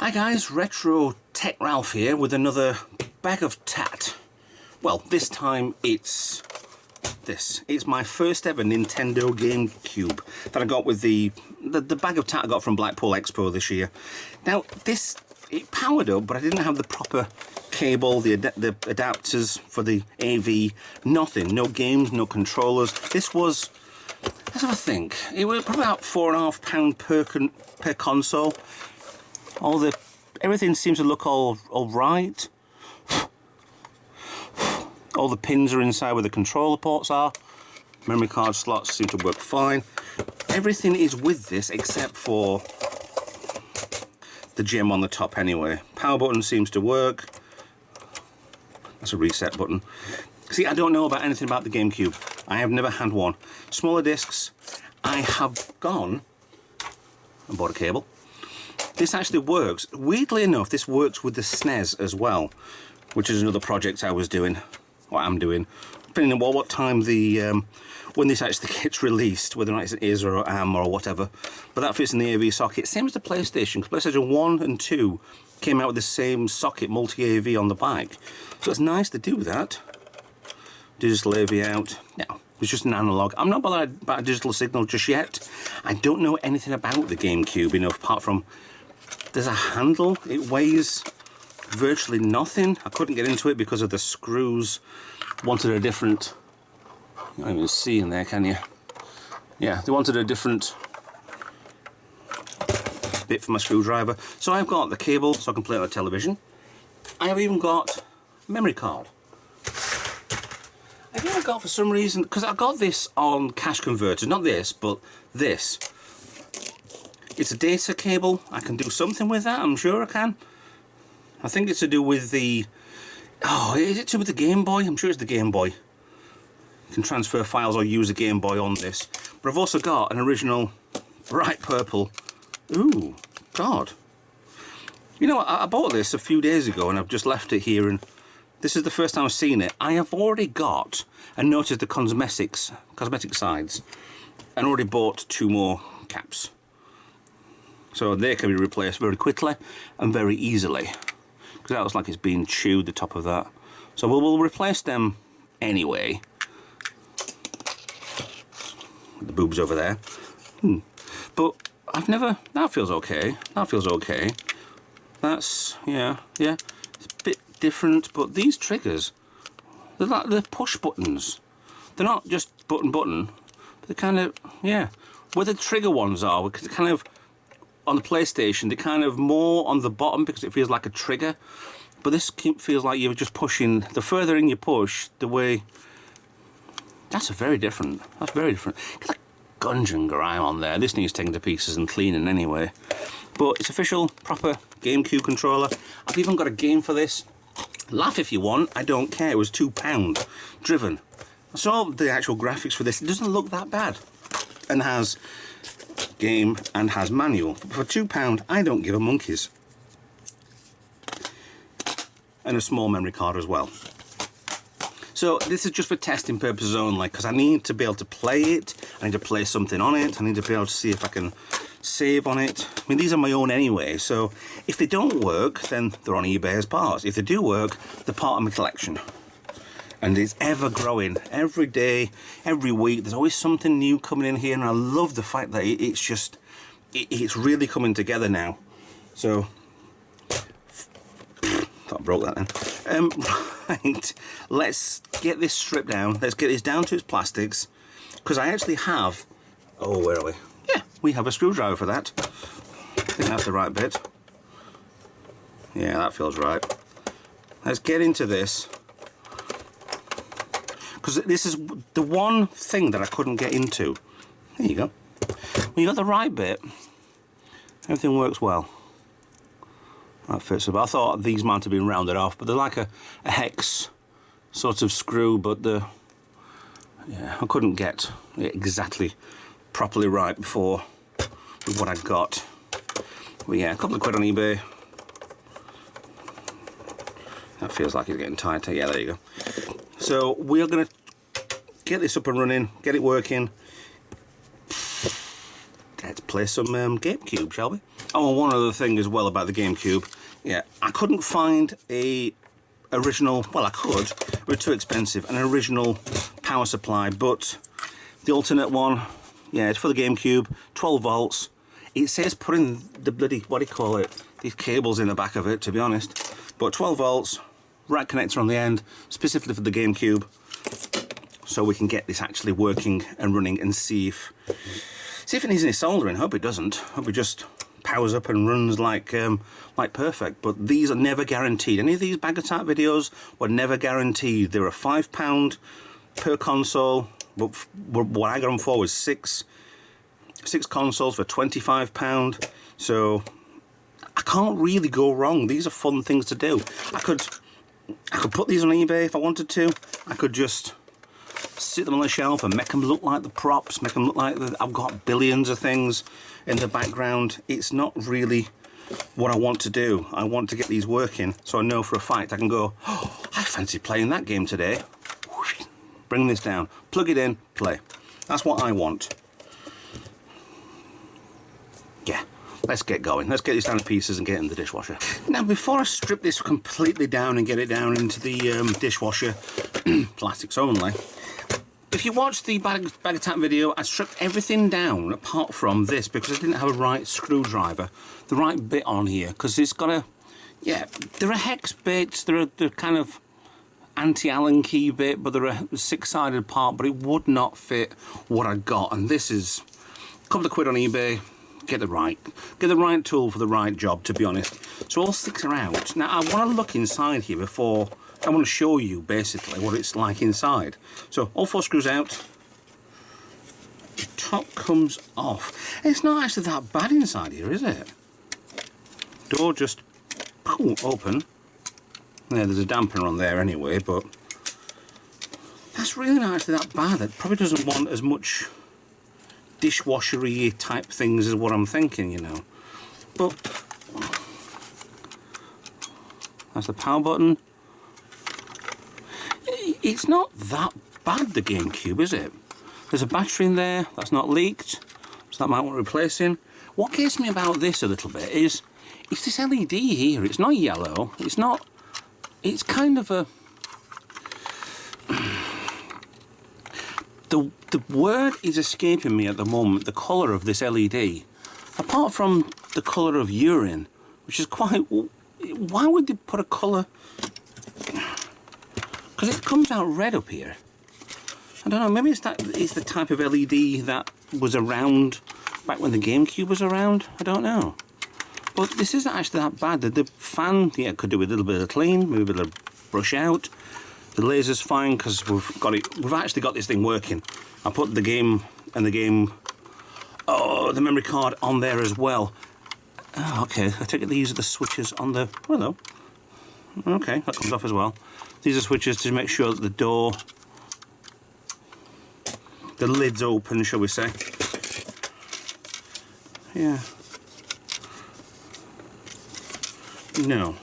Hi guys, Retro Tech Ralph here with another bag of tat. Well, this time it's this. It's my first ever Nintendo GameCube that I got with the bag of tat I got from Blackpool Expo this year. Now this, it powered up, but I didn't have the proper cable, the adapters for the AV, nothing, no games, no controllers. This was, let's have a think, it was probably about £4.5 per console. Everything seems to look all right. All the pins are inside where the controller ports are. Memory card slots seem to work fine. Everything is with this except for the gem on the top anyway. Power button seems to work. That's a reset button. See, I don't know about anything about the GameCube. I have never had one. Smaller discs. I have gone and bought a cable. This actually works. Weirdly enough, this works with the SNES as well, which is another project I was doing, or I'm doing, depending on what time when this actually gets released, whether or not it is or am or whatever. But that fits in the AV socket. Same as the PlayStation, because PlayStation 1 and 2 came out with the same socket, multi-AV on the back. So it's nice to do that. Digital AV out. Now, it's just an analog. I'm not bothered about a digital signal just yet. I don't know anything about the GameCube enough, apart from there's a handle. It weighs virtually nothing. I couldn't get into it because of the screws. Wanted a different, you can't even see in there, can you? Yeah, they wanted a different bit for my screwdriver. So I've got the cable so I can play it on the television. I have even got a memory card. I've even got, for some reason, because I got this on cash converters, not this, but this. It's a data cable. I can do something with that, I'm sure I can. I think it's to do with the... Oh, is it to do with the Game Boy? I'm sure it's the Game Boy. You can transfer files or use a Game Boy on this. But I've also got an original bright purple... Ooh, God. You know, I bought this a few days ago and I've just left it here, and this is the first time I've seen it. I have already got and noticed the cosmetic sides and already bought 2 more caps. So they can be replaced very quickly and very easily, because that looks like it's being chewed, the top of that. So we'll replace them anyway. The boobs over there. But I've never... That feels okay. That feels okay. That's... yeah. It's a bit different, but these triggers, they're like the push buttons. They're not just button, but they're kind of... yeah. Where the trigger ones are, because they're kind of... On the PlayStation, they're kind of more on the bottom because it feels like a trigger. But this feels like you're just pushing. The further in you push, the way... That's very different. That's very different. It's like gungeon grime on there. This needs taking to pieces and cleaning anyway. But it's official, proper GameCube controller. I've even got a game for this. Laugh if you want, I don't care. It was £2 driven. I saw the actual graphics for this. It doesn't look that bad. And has... game and has manual. For £2 I don't give a monkeys. And a small memory card as well. So this is just for testing purposes only, because I need to be able to play it, I need to play something on it, I need to be able to see if I can save on it. I mean, these are my own anyway, so if they don't work, then they're on eBay as parts. If they do work, they're part of my collection. And it's ever growing. Every day, every week, there's always something new coming in here, and I love the fact that it's just, it's really coming together now. So, thought I broke that then. Right, let's get this stripped down. Let's get this down to its plastics, because I actually have, oh, where are we? Yeah, we have a screwdriver for that. I think that's the right bit. Yeah, that feels right. Let's get into this. Because this is the one thing that I couldn't get into. There you go. When you got the right bit, everything works well. That fits about. I thought these might have been rounded off, but they're like a hex sort of screw, but yeah, I couldn't get it exactly properly right before with what I got. But yeah, a couple of quid on eBay. That feels like it's getting tighter. Yeah, there you go. So we are going to get this up and running, get it working. Let's play some GameCube, shall we? Oh, and one other thing as well about the GameCube. Yeah, I couldn't find a original, well I could, but it's too expensive, an original power supply, but the alternate one, yeah, it's for the GameCube, 12 volts. It says put in the bloody, what do you call it, these cables in the back of it, to be honest. But 12 volts, rack connector on the end, specifically for the GameCube, so we can get this actually working and running and see if it needs any soldering. Hope it doesn't. Hope it just powers up and runs like perfect. But these are never guaranteed. Any of these bag attack videos were never guaranteed. They're a £5 per console, but what I got them for was six consoles for £25. So I can't really go wrong. These are fun things to do. I could put these on eBay if I wanted to. I could just sit them on the shelf and make them look like the props, make them look like I've got billions of things in the background. It's not really what I want to do. I want to get these working so I know for a fact I can go, oh, I fancy playing that game today. Bring this down, plug it in, play. That's what I want. Yeah, let's get going. Let's get this down to pieces and get it in the dishwasher. Now, before I strip this completely down and get it down into the dishwasher, plastics only, if you watch the bag attack video, I stripped everything down apart from this because I didn't have a right screwdriver, the right bit on here, because it's got a, yeah, there are hex bits, they're kind of anti-Allen key bit, but they're a six-sided part, but it would not fit what I got. And this is a couple of quid on eBay. Get the right tool for the right job, to be honest. So all six are out. Now I want to look inside here before I want to show you basically what it's like inside. So all four screws out. The top comes off. It's not actually that bad inside here, is it? Door just open. Yeah, there's a dampener on there anyway, but that's really not actually that bad. It probably doesn't want as much dishwashery type things as what I'm thinking, you know. But that's the power button. It's not that bad, the GameCube, is it? There's a battery in there that's not leaked, so that might want replacing. What gets me about this a little bit is it's this LED here. It's not yellow. It's not. It's kind of a. The word is escaping me at the moment, the colour of this LED. Apart from the colour of urine, which is quite... Why would they put a colour... Because it comes out red up here. I don't know, maybe it's the type of LED that was around back when the GameCube was around. I don't know. But this isn't actually that bad. The fan, yeah, could do with a little bit of clean, maybe a little brush out. The laser's fine because we've actually got this thing working. I put the game and the memory card on there as well. Oh, okay, I take it these are the switches on the, hello. Okay, that comes off as well. These are switches to make sure that the door, the lid's open, shall we say. Yeah. No,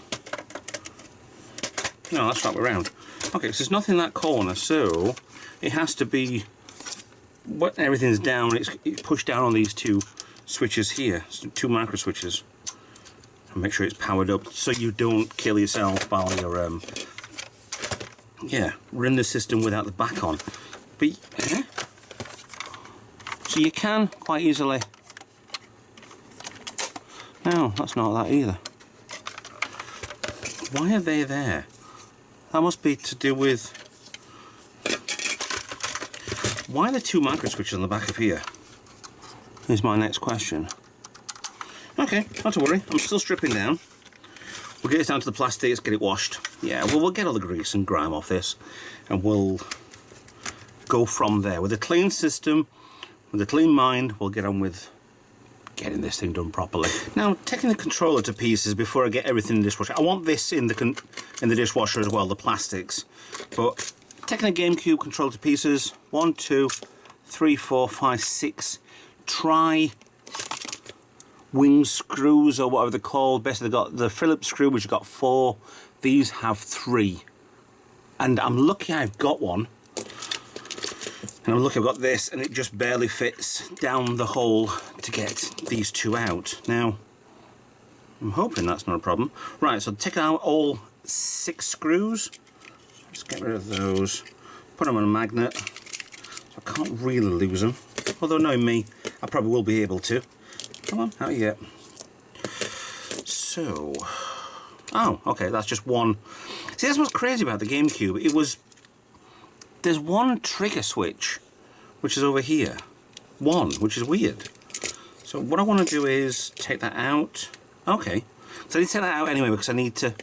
that's not around. Okay, so there's nothing in that corner, so it has to be, when everything's down, it's pushed down on these two switches here, two micro switches. And make sure it's powered up so you don't kill yourself while you're, run the system without the back on. But, yeah. So you can quite easily. No, that's not that either. Why are they there? That must be to do with... Why are there two micro switches on the back of here? Is my next question. Okay, not to worry. I'm still stripping down. We'll get this down to the plastics, get it washed. Yeah, well, we'll get all the grease and grime off this, and we'll go from there. With a clean system, with a clean mind, we'll get on with getting this thing done properly. Now, taking the controller to pieces before I get everything in the dishwasher. I want this in the dishwasher as well, the plastics. But taking the GameCube controller to pieces, 1, 2, 3, 4, 5, 6. Try wing screws or whatever they're called. Basically, they've got the Phillips screw, which has got 4. These have 3. And I'm lucky I've got one. And I'm lucky I've got this, and it just barely fits down the hole to get these 2 out. Now, I'm hoping that's not a problem. Right, so take out all 6 screws. Let's get rid of those. Put them on a magnet. So I can't really lose them. Although knowing me, I probably will be able to. Come on, out you get. So, oh, okay, that's just one. See, that's what's crazy about the GameCube. There's one trigger switch, which is over here. One, which is weird. So what I want to do is take that out. Okay, so I need to take that out anyway because I need to...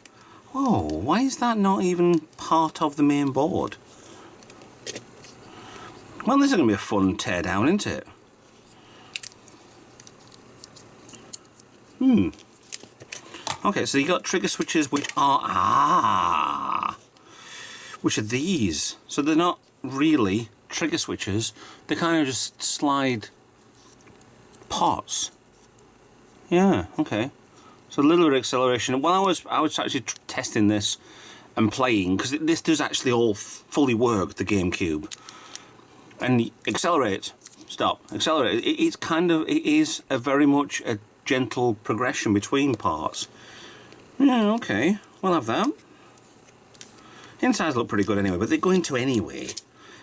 Oh, why is that not even part of the main board? Well, this is going to be a fun teardown, isn't it? Okay, so you got trigger switches which are... which are these. So they're not really trigger switches. They kind of just slide parts. Yeah, okay. So a little bit of acceleration. Well, I was actually testing this and playing, because this does actually all fully work, the GameCube. And accelerate, stop, accelerate. It is a very much a gentle progression between parts. Yeah, okay, we'll have that. Insides look pretty good anyway, but they're going to anyway.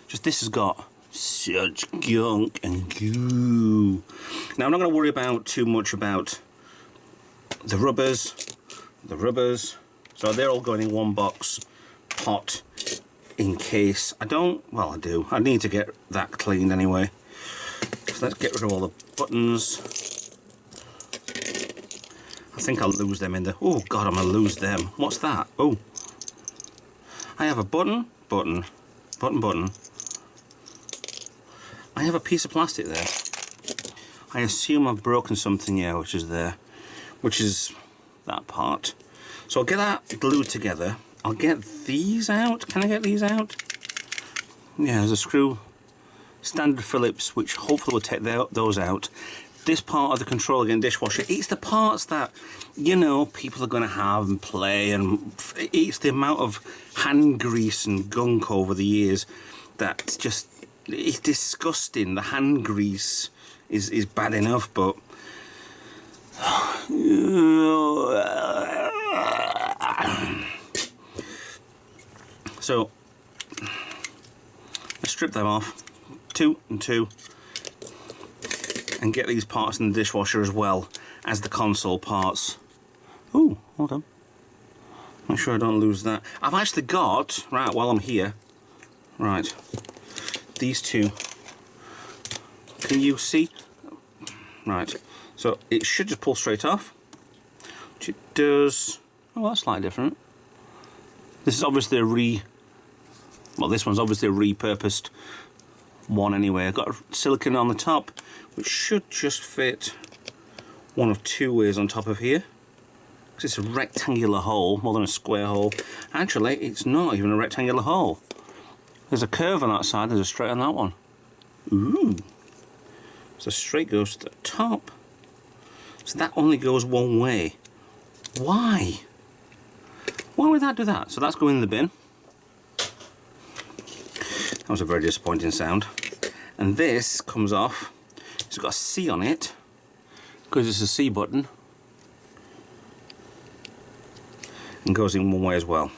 Just this has got such gunk and goo. Now I'm not going to worry about too much about the rubbers. So they're all going in one box pot in case I don't. Well, I do. I need to get that cleaned anyway. So let's get rid of all the buttons. I think I'll lose them in the... Oh God, I'm gonna lose them. What's that? Oh, I have a button. I have a piece of plastic there. I assume I've broken something, yeah, which is there. Which is that part. So I'll get that glued together. I'll get these out. Can I get these out? Yeah, there's a screw. Standard Phillips, which hopefully will take those out. This part of the controller again, dishwasher, it's the parts that, you know, people are going to have and play, and it's the amount of hand grease and gunk over the years that's just, it's disgusting. The hand grease is bad enough, but so let's strip them off, 2 and 2, and get these parts in the dishwasher as well as the console parts. Ooh, hold on. Make sure I don't lose that. I've actually got, right, while I'm here, right, these 2. Can you see? Right, so it should just pull straight off, which it does. Oh, that's slightly different. This is obviously this one's obviously a repurposed one anyway. I've got silicone on the top, which should just fit one of 2 ways on top of here. Because it's a rectangular hole, more than a square hole. Actually, it's not even a rectangular hole. There's a curve on that side, there's a straight on that one. Ooh. So straight goes to the top. So that only goes one way. Why? Why would that do that? So that's going in the bin. That was a very disappointing sound. And this comes off. It's got a C on it because it's a C button, and goes in one way as well.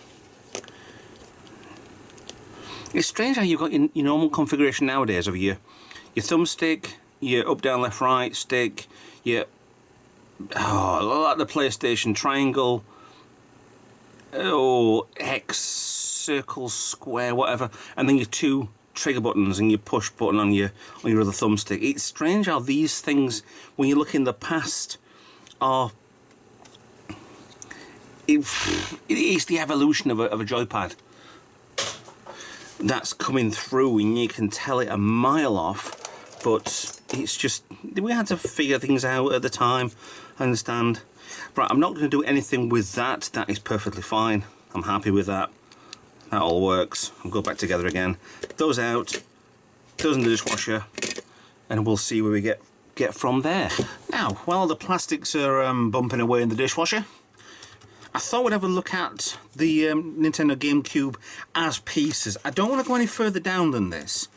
It's strange how you've got your normal configuration nowadays of your thumbstick, your up, down, left, right stick, your like the PlayStation triangle, X, circle, square, whatever, and then your 2 trigger buttons and your push button on your other thumbstick. It's strange how these things, when you look in the past, are it's the evolution of a joypad that's coming through, and you can tell it a mile off. But it's just, we had to figure things out at the time. I understand. Right, I'm not going to do anything with that. That is perfectly fine. I'm happy with that. That all works. I'll go back together again. Those out, those in the dishwasher, and we'll see where we get get from there. Now, while the plastics are bumping away in the dishwasher, I thought we'd have a look at the Nintendo GameCube as pieces. I don't want to go any further down than this,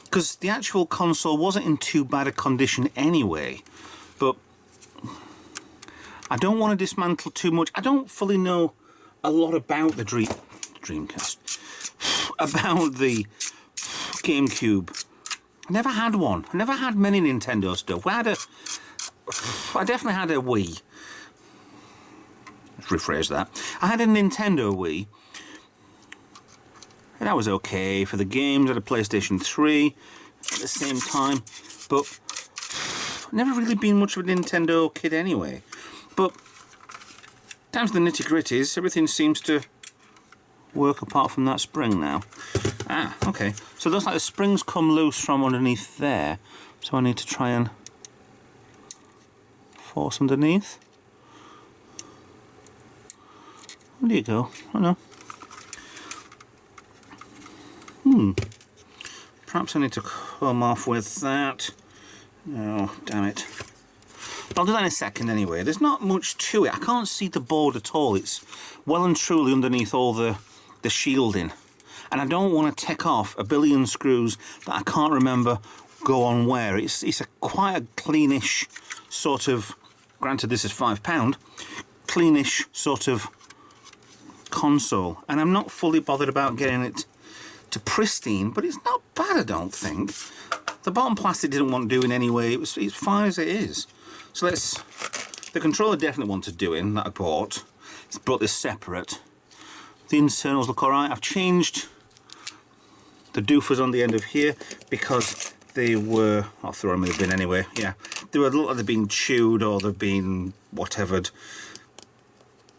because the actual console wasn't in too bad a condition anyway, but I don't want to dismantle too much. I don't fully know a lot about the Dreamcast, about the GameCube. I never had one. I never had many Nintendo stuff. I definitely had a Wii. Let's rephrase that. I had a Nintendo Wii. And that was okay for the games. I had a PlayStation 3 at the same time. But I've never really been much of a Nintendo kid anyway. But down to the nitty-gritties, everything seems to work apart from that spring now. Ah, okay. So it looks like the springs come loose from underneath there. So I need to try and force underneath. There you go. I don't know. Perhaps I need to come off with that. Oh, damn it. I'll do that in a second anyway. There's not much to it. I can't see the board at all. It's well and truly underneath all the shielding. And I don't want to take off a billion screws that I can't remember go on where. It's quite a cleanish sort of, granted this is £5, cleanish sort of console. And I'm not fully bothered about getting it to pristine, but it's not bad, I don't think. The bottom plastic didn't want doing anyway. It's fine as it is. So the controller definitely wanted doing, that I bought. It's brought this separate. The internals look alright. I've changed the doofers on the end of here because they were, I'll throw them in the bin anyway, yeah. They were, look like they've been chewed or they've been whatevered.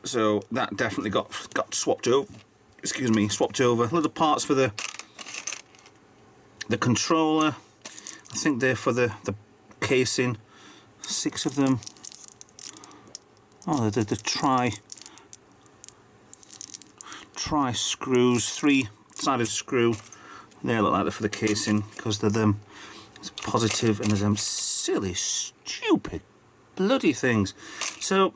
So that definitely got swapped over. Excuse me, swapped over. Little parts for the controller. I think they're for the casing. 6 of them. Oh, the tri screws, 3-sided screw. They look like they're for the casing because they're them. It's positive, and there's them silly, stupid, bloody things. So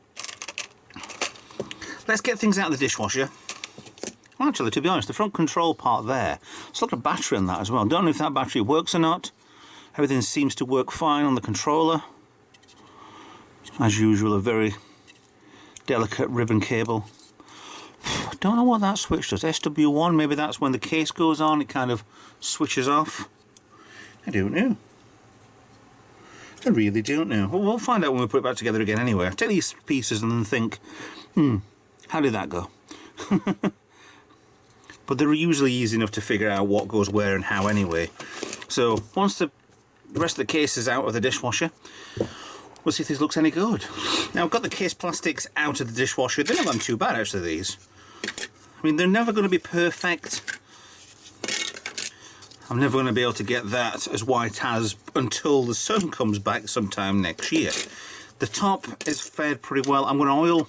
let's get things out of the dishwasher. Well, actually, to be honest, the front control part there, it's got a battery on that as well. Don't know if that battery works or not. Everything seems to work fine on the controller. As usual, a very delicate ribbon cable. I don't know what that switch does. SW1, maybe that's when the case goes on, it kind of switches off. I don't know. I really don't know. Well, we'll find out when we put it back together again anyway. I'll take these pieces and then think, how did that go? But they're usually easy enough to figure out what goes where and how anyway. So once the rest of the case is out of the dishwasher, we'll see if this looks any good. Now I've got the case plastics out of the dishwasher. They're not gone too bad actually, these. I mean, they're never going to be perfect. I'm never going to be able to get that as white as until the sun comes back sometime next year. The top is fared pretty well. I'm going to oil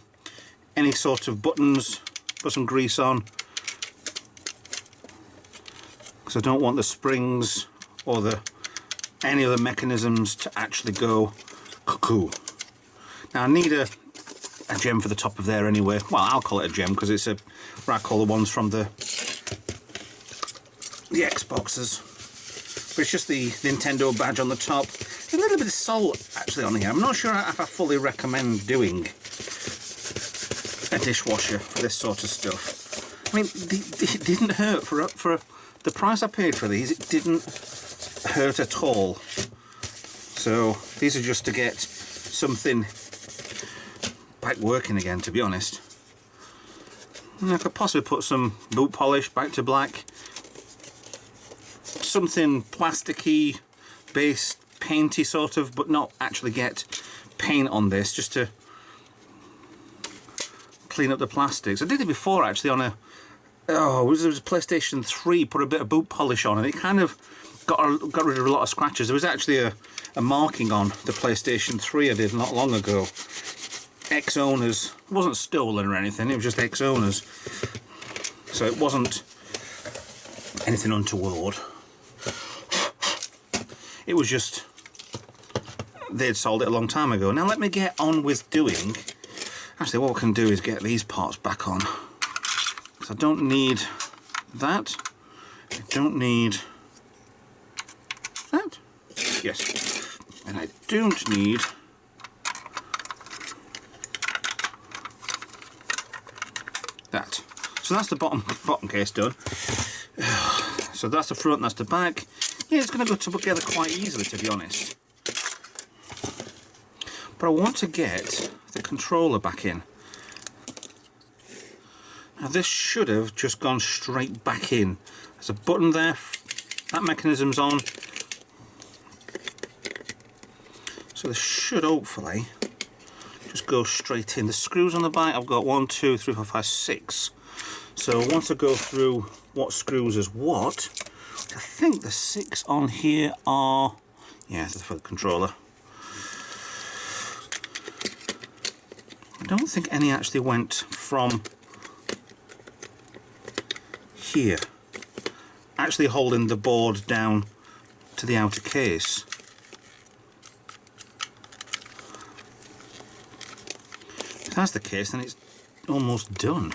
any sort of buttons, put some grease on, because I don't want the springs or any of the mechanisms to actually go cuckoo. Now I need a gem for the top of there anyway. Well, I'll call it a gem because it's what I call the ones from the Xboxes. But it's just the Nintendo badge on the top. A little bit of salt actually on here. I'm not sure if I fully recommend doing a dishwasher for this sort of stuff. I mean, it didn't hurt for the price I paid for these. It didn't hurt at all. So these are just to get something back working again, to be honest. And I could possibly put some boot polish back to black, something plasticky based, painty sort of, but not actually get paint on this, just to clean up the plastics. I did it before actually on it was a PlayStation 3, put a bit of boot polish on, and it kind of got rid of a lot of scratches. There was actually a marking on the PlayStation 3 I did not long ago. Ex-owners. It wasn't stolen or anything, it was just ex-owners. So it wasn't anything untoward. It was just they'd sold it a long time ago. Now let me get on with doing... Actually, what we can do is get these parts back on. Because I don't need that. I don't need that. Yes. And I don't need that. So that's the bottom case done. So that's the front, that's the back. Yeah, it's going to go together quite easily, to be honest. But I want to get the controller back in. Now this should have just gone straight back in. There's a button there, that mechanism's on. So this should hopefully just go straight in. The screws on the back, I've got 1, 2, 3, 4, 5, 6. So once I go through what screws is what, I think the 6 on here are, yeah, this is for the controller. I don't think any actually went from here, actually holding the board down to the outer case. If that's the case, then it's almost done.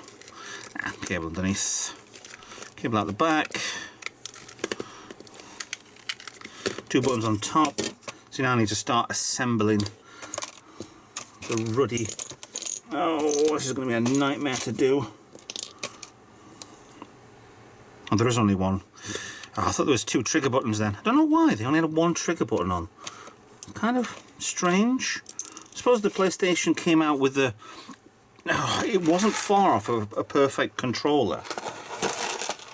Cable underneath, cable out the back, 2 buttons on top. So now I need to start assembling the ruddy. Oh, this is going to be a nightmare to do. Oh, there is only one. Oh, I thought there was 2 trigger buttons then. I don't know why they only had 1 trigger button on. Kind of strange. I suppose the PlayStation came out with the... Oh, it wasn't far off of a perfect controller.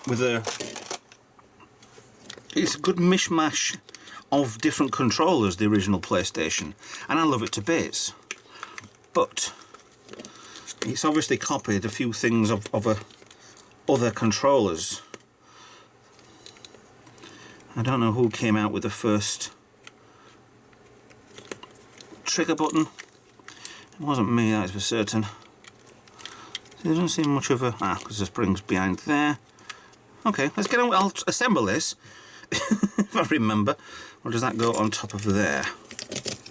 With a... It's a good mishmash of different controllers, the original PlayStation. And I love it to bits. But it's obviously copied a few things of other controllers. I don't know who came out with the first trigger button. It wasn't me, that is for certain. There doesn't seem much of a... because the spring's behind there. Okay, let's get on. I'll assemble this. If I remember. Or does that go on top of there?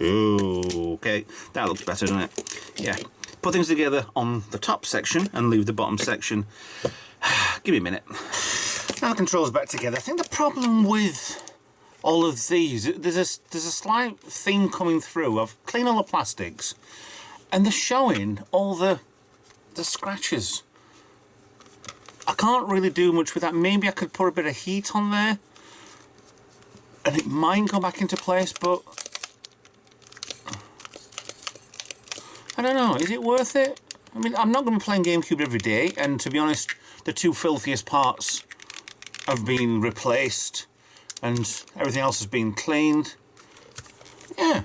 Ooh, okay. That looks better, doesn't it? Yeah. Put things together on the top section and leave the bottom section. Give me a minute. Now the controls back together. I think the problem with all of these, there's a slight theme coming through. I've cleaned all the plastics and they're showing all the scratches. I can't really do much with that. Maybe I could put a bit of heat on there and it might go back into place, but I don't know, is it worth it? I mean, I'm not going to be playing GameCube every day, and to be honest, the 2 filthiest parts have been replaced and everything else has been cleaned. Yeah.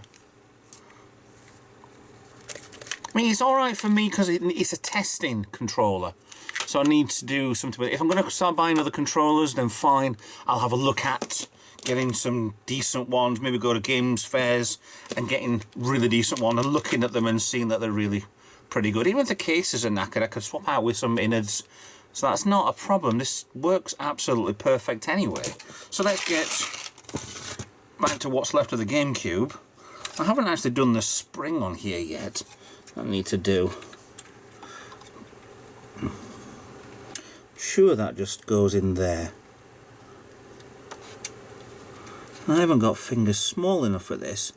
I mean, it's alright for me because it's a testing controller. So I need to do something with it. If I'm going to start buying other controllers, then fine. I'll have a look at getting some decent ones. Maybe go to games fairs and getting really decent one and looking at them and seeing that they're really pretty good. Even if the cases are knackered, I could swap out with some innards. So that's not a problem. This works absolutely perfect anyway. So let's get back to what's left of the GameCube. I haven't actually done the spring on here yet. I need to do. Sure, that just goes in there. I haven't got fingers small enough for this.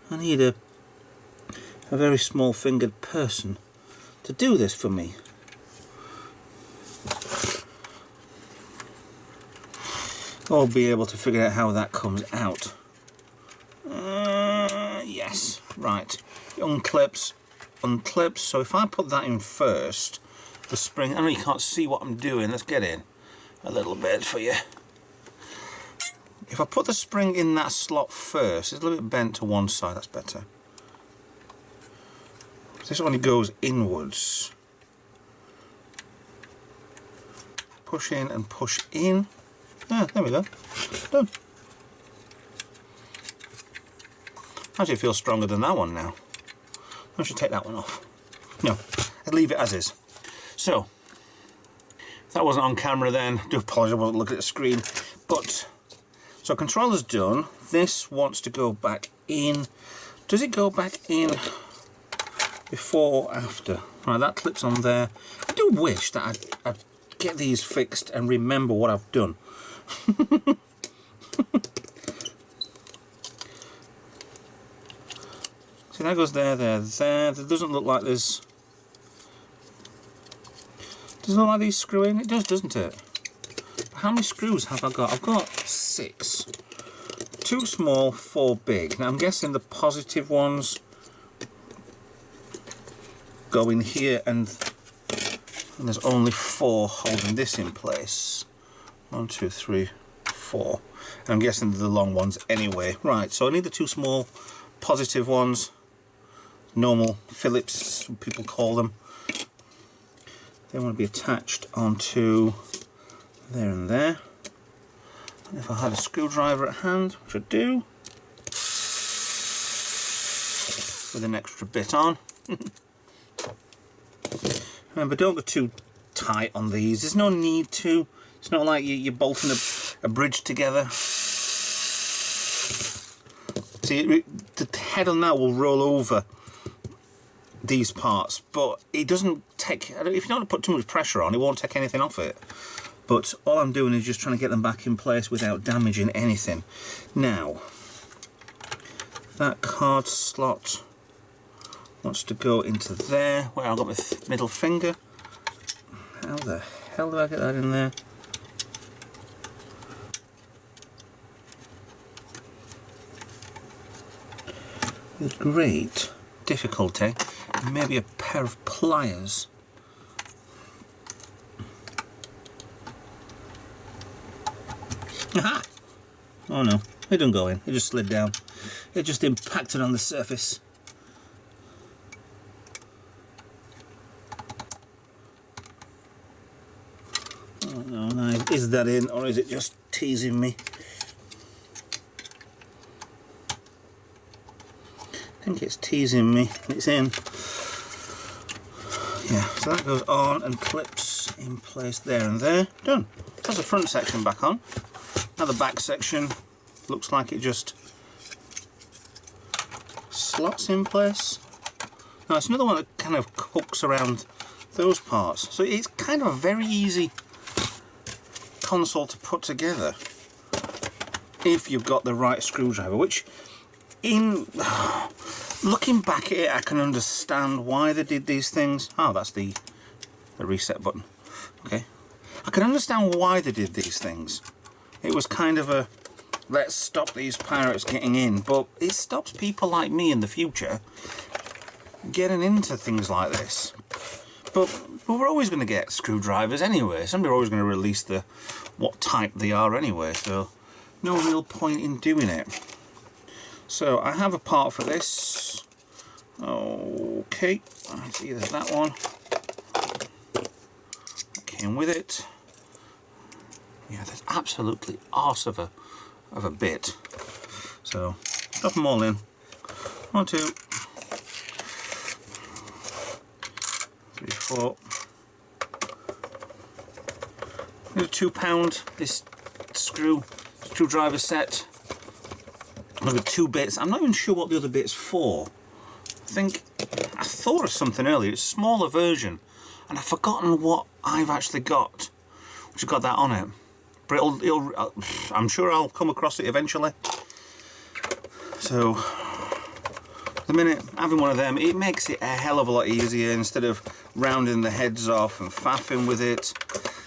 I need a very small fingered person to do this for me. I'll be able to figure out how that comes out. Yes, right. Unclips. So if I put that in first, the spring, I know you can't see what I'm doing, let's get in a little bit for you. If I put the spring in that slot first, it's a little bit bent to one side, that's better. This only goes inwards. Push in and push in. Ah, there we go. Done. Actually, it feels stronger than that one now. I should take that one off. No, I'd leave it as is. So, if that wasn't on camera then, I do apologise, I wasn't looking at the screen. But, so controller's done. This wants to go back in. Does it go back in before or after? Right, that clips on there. I do wish that I'd get these fixed and remember what I've done. See, that goes there, there, there. It doesn't look like there's... Doesn't look like these screw in. It does, doesn't it? How many screws have I got? I've got 6. 2 small, 4 big. Now I'm guessing the positive ones go in here, and there's only 4 holding this in place. 1, 2, 3, 4. And I'm guessing the long ones anyway. Right, so I need the 2 small positive ones. Normal Phillips, some people call them. They want to be attached onto there and there. And if I had a screwdriver at hand, which I do, with an extra bit on. Remember, don't go too tight on these. There's no need to. It's not like you're bolting a bridge together. See, the head on that will roll over these parts, but it doesn't take, if you don't put too much pressure on, it won't take anything off it. But all I'm doing is just trying to get them back in place without damaging anything. Now, that card slot wants to go into there, where I've got my middle finger. How the hell do I get that in there? With great difficulty, maybe a pair of pliers. Aha! Oh no, it didn't go in, it just slid down. It just impacted on the surface. Oh no, is that in, or is it just teasing me? I think it's teasing me. It's in. Yeah, so that goes on and clips in place there and there. Done. That's the front section back on. Now the back section looks like it just slots in place. Now it's another one that kind of hooks around those parts. So it's kind of a very easy console to put together if you've got the right screwdriver, which in looking back at it, I can understand why they did these things. Oh, that's the reset button. Okay. I can understand why they did these things. It was kind of a, let's stop these pirates getting in, but it stops people like me in the future getting into things like this. But we're always going to get screwdrivers anyway. Somebody's always going to release what type they are anyway, so no real point in doing it. So I have a part for this. Okay, it's either that one. Came with it. Yeah, that's absolutely arse of a bit. So drop them all in. 1, 2, 3, 4. It's a £2. This screwdriver set. With 2 bits. I'm not even sure what the other bit's for. I thought of something earlier. It's a smaller version, and I've forgotten what I've actually got, which has got that on it. But I'm sure I'll come across it eventually. So, the minute having one of them, it makes it a hell of a lot easier. Instead of rounding the heads off and faffing with it,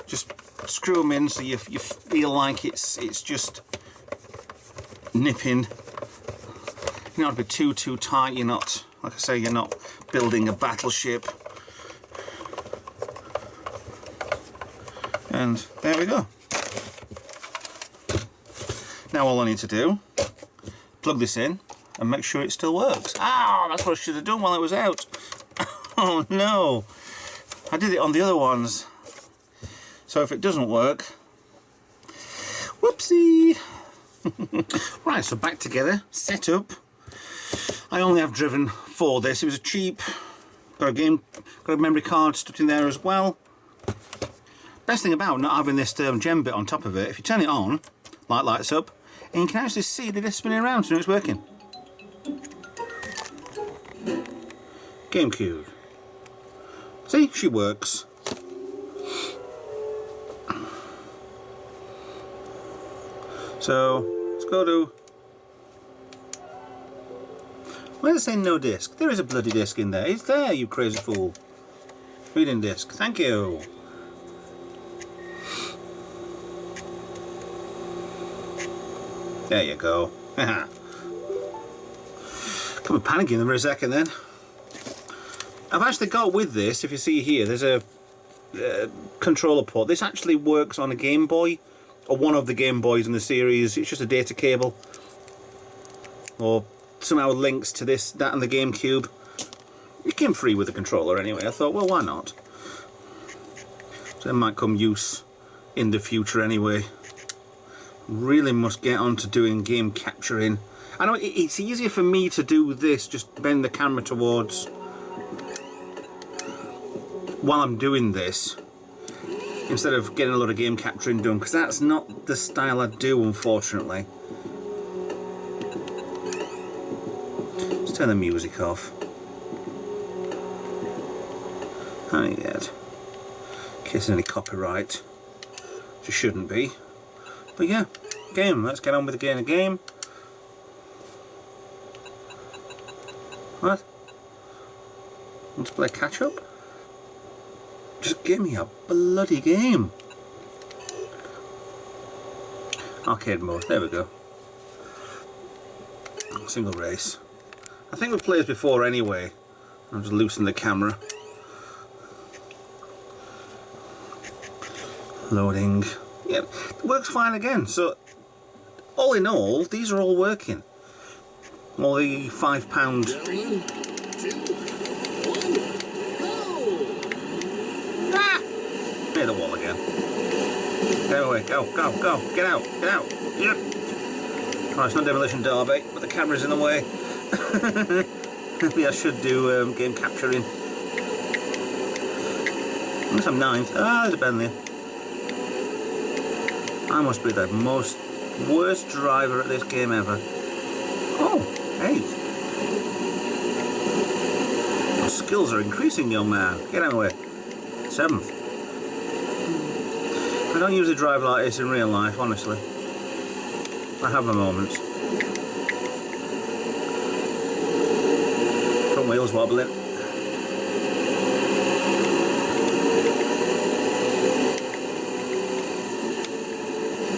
just screw them in so you feel like it's just nipping. You don't have to be too tight. You're not, like I say, you're not building a battleship. And there we go. Now all I need to do, plug this in and make sure it still works. Ah, that's what I should have done while it was out. Oh no, I did it on the other ones. So if it doesn't work, whoopsie. Right, so back together, set up. I only have driven for this. It was a cheap, got a memory card stuck in there as well. Best thing about not having this gem bit on top of it, if you turn it on, lights up, and you can actually see that it's spinning around, so it's working. GameCube. See, she works. So, let's go to... Why does it say no disc? There is a bloody disc in there. It's there, you crazy fool. Reading disc. Thank you. There you go. Come on, panicking there for a second then. I've actually got with this, if you see here, there's a controller port. This actually works on a Game Boy, or one of the Game Boys in the series. It's just a data cable, or somehow links to this, that and the GameCube. It came free with the controller anyway. I thought, well, why not? So it might come use in the future anyway. Really must get on to doing game capturing. I know it's easier for me to do this, just bend the camera towards while I'm doing this, instead of getting a lot of game capturing done, because that's not the style I do, unfortunately. Let's turn the music off. Not yet. In case there's any copyright, which shouldn't be. But yeah, game. Let's get on with the game. What? Want to play catch up? Just give me a bloody game. Arcade mode. There we go. Single race. I think we've played this before anyway. I'll just loosen the camera. Loading. Yep, it works fine again. So, all in all, these are all working. All the £5. 3, 2, 1, go! Ah! Near the wall again. Get away, go, go, go, get out, get out. Yep. Oh, it's not Demolition Derby, but the camera's in the way. Maybe I should do game capturing. Unless I'm 9th. Ah, there's a bend there. I must be the worst driver at this game ever. Oh, 8th. Your skills are increasing, young man. Get out of the way. 7th. I don't usually drive like this in real life, honestly. I have my moments. Front wheels wobbling.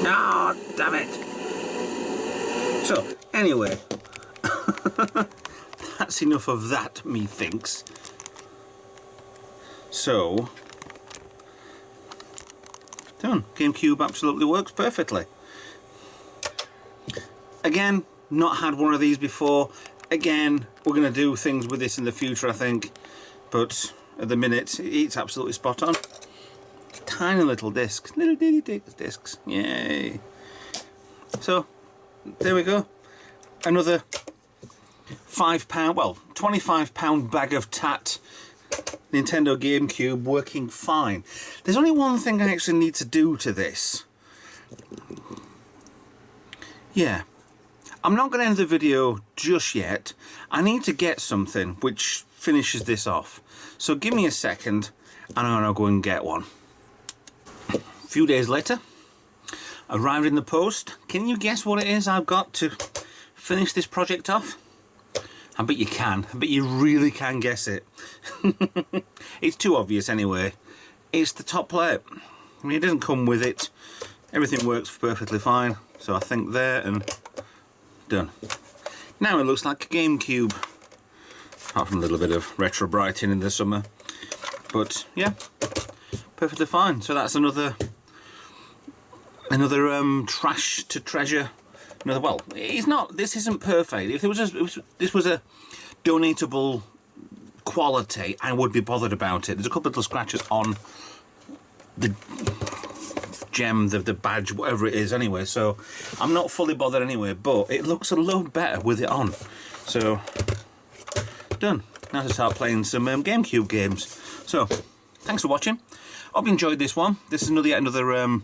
Ah, oh, damn it. So, anyway. That's enough of that, methinks. So, done. GameCube absolutely works perfectly. Again, not had one of these before. Again, we're going to do things with this in the future, I think. But at the minute, it's absolutely spot on. Tiny little discs. Little bitty discs. Yay. So, there we go. Another £5, well, £25 bag of tat Nintendo GameCube working fine. There's only one thing I actually need to do to this. Yeah. I'm not going to end the video just yet. I need to get something which finishes this off. So give me a second and I'm going to go and get one. A few days later, arrived in the post. Can you guess what it is I've got to finish this project off? I bet you can. I bet you really can guess it. It's too obvious anyway. It's the top plate. I mean, it doesn't come with it. Everything works perfectly fine. So I think there and done. Now it looks like a GameCube. Apart from a little bit of retro brighting in the summer. But yeah, perfectly fine. So that's another trash to treasure. Another, well, it's not. This isn't perfect. If this was a donatable quality, I would be bothered about it. There's a couple of little scratches on the gem, the badge, whatever it is. Anyway, so I'm not fully bothered anyway. But it looks a lot better with it on. So done. Now to start playing some GameCube games. So thanks for watching. Hope you enjoyed this one. This is another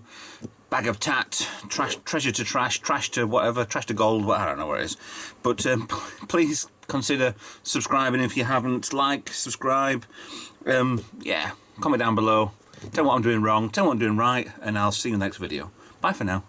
bag of tat, treasure to trash to whatever, trash to gold, I don't know what it is. But please consider subscribing if you haven't. Like, subscribe, yeah, comment down below, tell me what I'm doing wrong, tell me what I'm doing right, and I'll see you in the next video. Bye for now.